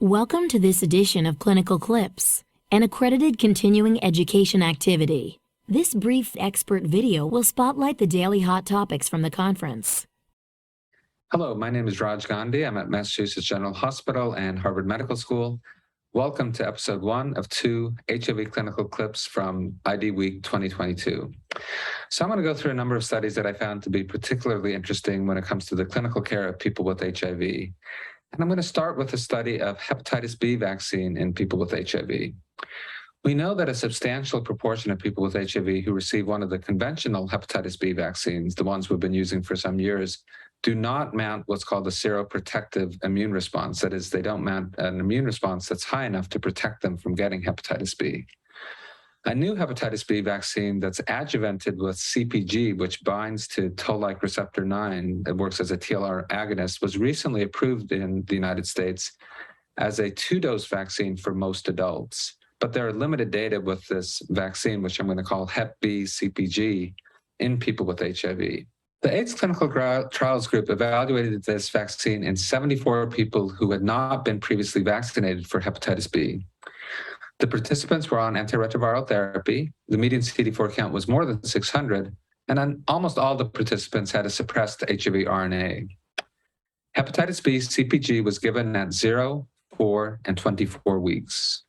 Welcome to this edition of Clinical Clips, an accredited continuing education activity. This brief expert video will spotlight the daily hot topics from the conference. Hello, my name is Rajesh Gandhi. I'm at Massachusetts General Hospital and Harvard Medical School. Welcome to episode 1 of 2 HIV clinical clips from IDWeek 2022. So I'm going to go through a number of studies that I found to be particularly interesting when it comes to the clinical care of people with HIV. And I'm going to start with a study of hepatitis B vaccine in people with HIV. We know that a substantial proportion of people with HIV who receive one of the conventional hepatitis B vaccines, the ones we've been using for some years, do not mount what's called a seroprotective immune response. That is, they don't mount an immune response that's high enough to protect them from getting hepatitis B. A new hepatitis B vaccine that's adjuvanted with CpG, which binds to toll-like receptor 9, it works as a TLR agonist, was recently approved in the United States as a 2-dose vaccine for most adults. But there are limited data with this vaccine, which I'm going to call Hep B CpG, in people with HIV. The AIDS clinical trials group evaluated this vaccine in 74 people who had not been previously vaccinated for hepatitis B. The participants were on antiretroviral therapy. The median CD4 count was more than 600, and then almost all the participants had a suppressed HIV RNA. Hepatitis B CpG was given at 0, 4, and 24 weeks.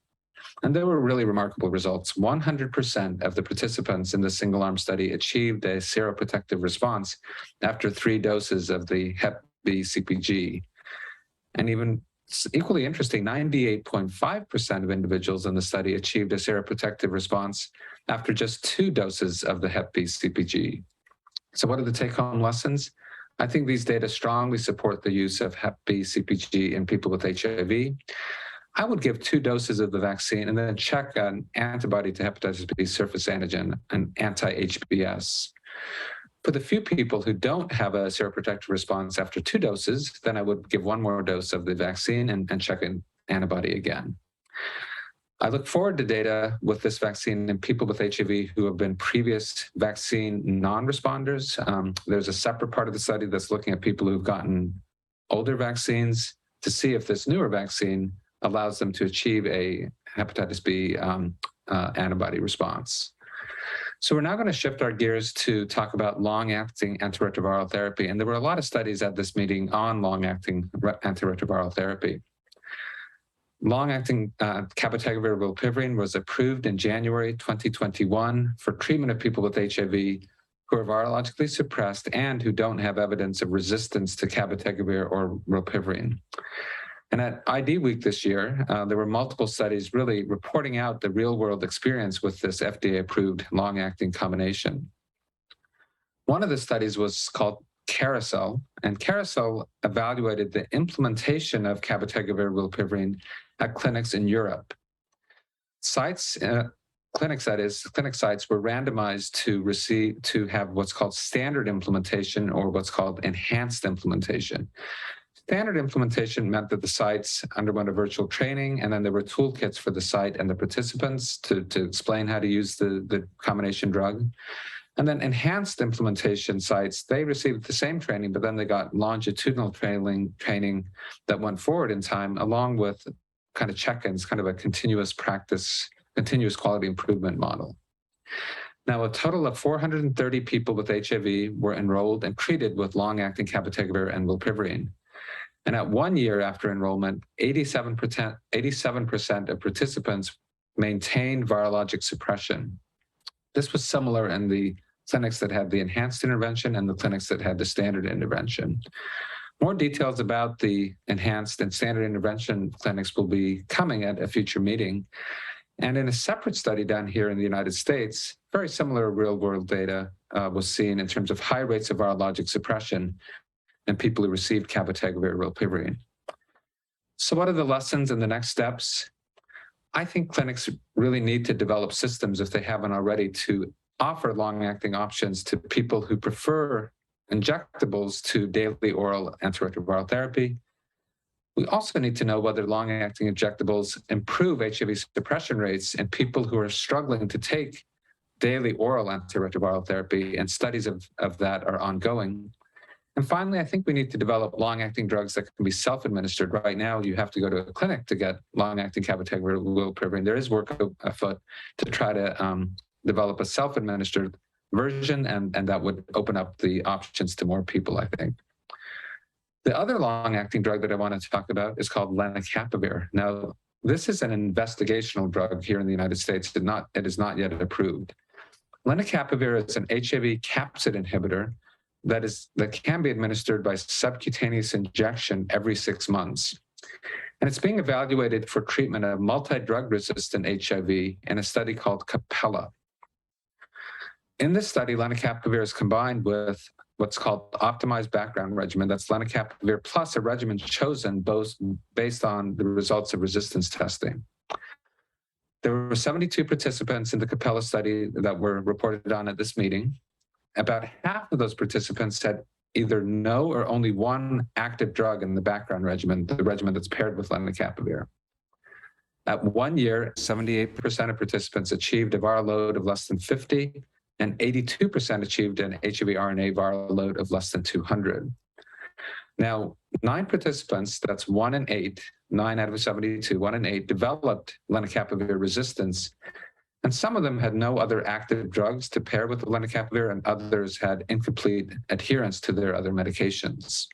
And there were really remarkable results. 100% of the participants in the single-arm study achieved a seroprotective response after 3 doses of the Hep B CpG. And even equally interesting, 98.5% of individuals in the study achieved a seroprotective response after just 2 doses of the Hep B CpG. So what are the take-home lessons? I think these data strongly support the use of Hep B CpG in people with HIV. I would give 2 doses of the vaccine and then check an antibody to hepatitis B surface antigen, an anti-HBs. For the few people who don't have a seroprotective response after 2 doses, then I would give 1 more dose of the vaccine and check an antibody again. I look forward to data with this vaccine in people with HIV who have been previous vaccine non-responders. There's a separate part of the study that's looking at people who've gotten older vaccines to see if this newer vaccine allows them to achieve a hepatitis B antibody response. So we're now going to shift our gears to talk about long-acting antiretroviral therapy. And there were a lot of studies at this meeting on long-acting antiretroviral therapy. Long-acting cabotegravir rilpivirine was approved in January 2021 for treatment of people with HIV who are virologically suppressed and who don't have evidence of resistance to cabotegravir or rilpivirine. And at IDWeek this year, there were multiple studies really reporting out the real-world experience with this FDA-approved long-acting combination. One of the studies was called Carousel, and Carousel evaluated the implementation of cabotegravir rilpivirine at clinics in Europe. Clinic sites were randomized to have what's called standard implementation or what's called enhanced implementation. Standard implementation meant that the sites underwent a virtual training, and then there were toolkits for the site and the participants to explain how to use the combination drug. And then enhanced implementation sites, they received the same training, but then they got longitudinal training that went forward in time, along with kind of check-ins, kind of a continuous practice, continuous quality improvement model. Now, a total of 430 people with HIV were enrolled and treated with long-acting cabotegravir and rilpivirine. And at 1 year after enrollment, 87% of participants maintained virologic suppression. This was similar in the clinics that had the enhanced intervention and the clinics that had the standard intervention. More details about the enhanced and standard intervention clinics will be coming at a future meeting. And in a separate study down here in the United States, very similar real-world data was seen in terms of high rates of virologic suppression and people who received cabotegravir rilpivirine. So what are the lessons and the next steps? I think clinics really need to develop systems, if they haven't already, to offer long-acting options to people who prefer injectables to daily oral antiretroviral therapy. We also need to know whether long-acting injectables improve HIV suppression rates in people who are struggling to take daily oral antiretroviral therapy, and studies of that are ongoing. And finally, I think we need to develop long-acting drugs that can be self-administered. Right now, you have to go to a clinic to get long-acting cabotegravir. There is work afoot to try to develop a self-administered version, and that would open up the options to more people, I think. The other long-acting drug that I want to talk about is called lenacapavir. Now, this is an investigational drug here in the United States. It is not yet approved. Lenacapavir is an HIV capsid inhibitor that can be administered by subcutaneous injection every 6 months. And it's being evaluated for treatment of multidrug resistant HIV in a study called CAPELLA. In this study, lenacapavir is combined with what's called optimized background regimen. That's lenacapavir plus a regimen chosen both based on the results of resistance testing. There were 72 participants in the CAPELLA study that were reported on at this meeting. About half of those participants had either no or only one active drug in the background regimen, the regimen that's paired with lenacapavir. At 1 year, 78% of participants achieved a viral load of less than 50, and 82% achieved an HIV RNA viral load of less than 200. Now, 9 participants, that's 1 in 8, 9 out of 72, 1 in 8, developed lenacapavir resistance. And some of them had no other active drugs to pair with the lenacapavir, and others had incomplete adherence to their other medications.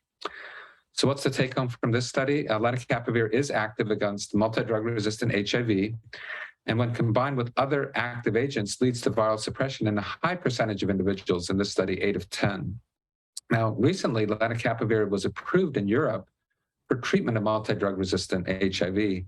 So what's the take home from this study? Lenacapavir is active against multidrug resistant HIV, and when combined with other active agents, leads to viral suppression in a high percentage of individuals, in this study, 8 of 10. Now, recently, lenacapavir was approved in Europe for treatment of multidrug resistant HIV.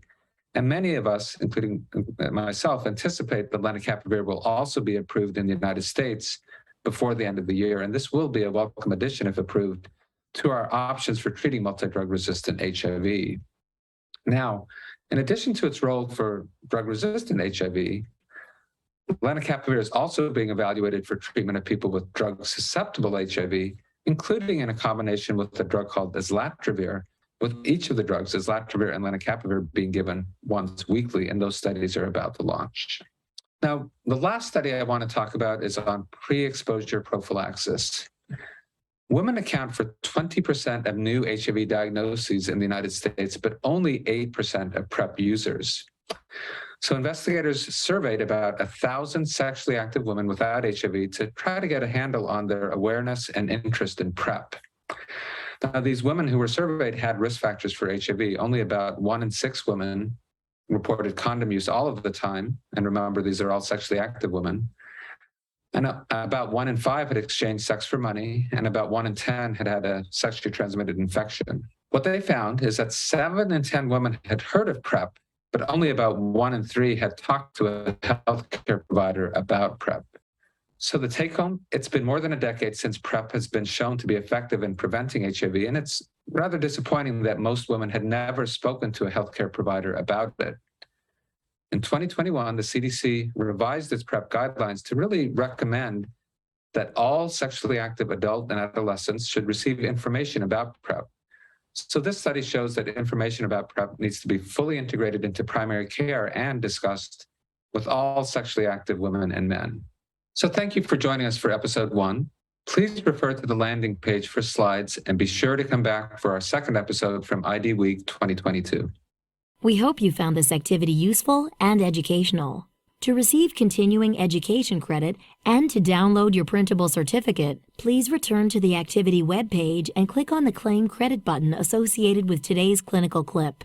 And many of us, including myself, anticipate that lenacapavir will also be approved in the United States before the end of the year. And this will be a welcome addition, if approved, to our options for treating multidrug resistant HIV. Now, in addition to its role for drug-resistant HIV, lenacapavir is also being evaluated for treatment of people with drug-susceptible HIV, including in a combination with a drug called islatravir, with each of the drugs, islatravir and lenacapavir, being given once weekly, and those studies are about to launch. Now, the last study I want to talk about is on pre-exposure prophylaxis. Women account for 20% of new HIV diagnoses in the United States, but only 8% of PrEP users. So investigators surveyed about 1,000 sexually active women without HIV to try to get a handle on their awareness and interest in PrEP. Now, these women who were surveyed had risk factors for HIV. Only about 1 in 6 women reported condom use all of the time. And remember, these are all sexually active women. And about 1 in 5 had exchanged sex for money, and about 1 in 10 had had a sexually transmitted infection. What they found is that 7 in 10 women had heard of PrEP, but only about 1 in 3 had talked to a healthcare provider about PrEP. So the take home, it's been more than a decade since PrEP has been shown to be effective in preventing HIV, and it's rather disappointing that most women had never spoken to a healthcare provider about it. In 2021, the CDC revised its PrEP guidelines to really recommend that all sexually active adult and adolescents should receive information about PrEP. So this study shows that information about PrEP needs to be fully integrated into primary care and discussed with all sexually active women and men. So thank you for joining us for episode 1. Please refer to the landing page for slides, and be sure to come back for our second episode from IDWeek 2022. We hope you found this activity useful and educational. To receive continuing education credit and to download your printable certificate, please return to the activity webpage and click on the Claim Credit button associated with today's clinical clip.